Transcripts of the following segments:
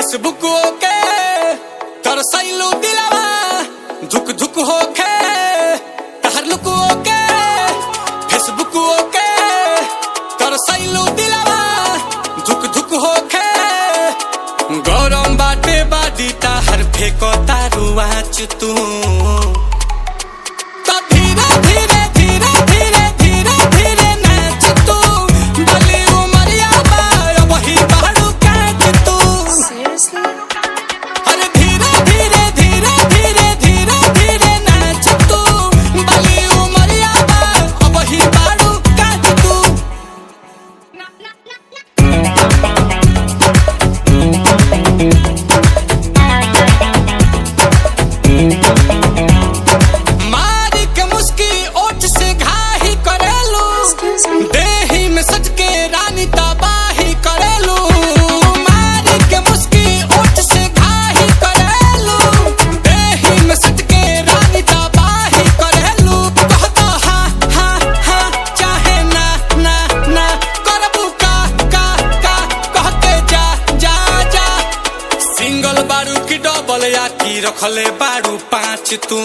Facebook ओके तरसैलू दिलवा धुक धुक होके तहर लुक ओके फेसबुक ओके तरसैलू दिलवा धुक धुक होके गरम बाटे बादी ताहर फेको तारू आच तू देही में सच के रानी तबाही करेलू मारी के मुस्की ओठ से घाही करेलू देही में सच के रानी तबाही करेलू कहता हाँ हाँ हाँ चाहे ना ना ना करबू का कह के जा जा जा सिंगल बारू की डबल या की रखले बारू 5 तू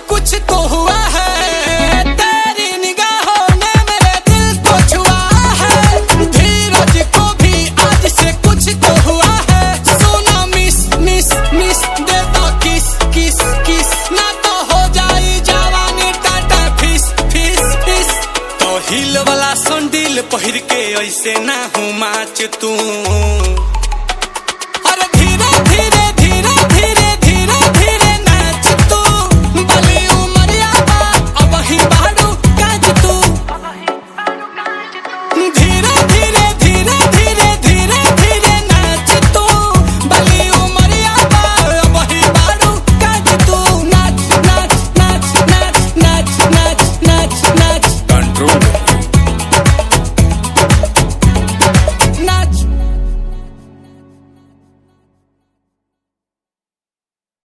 कुछ तो हुआ है तेरी निगाहों ने मेरे दिल को छुआ है धीरज को भी आज से कुछ तो हुआ है सोना मिस मिस मिस दे दो किस किस किस ना तो हो जाई जवानी टाटा फिस फिस फिस तो हिल वाला संडील पहिर के ऐसे ना हूँ माच तू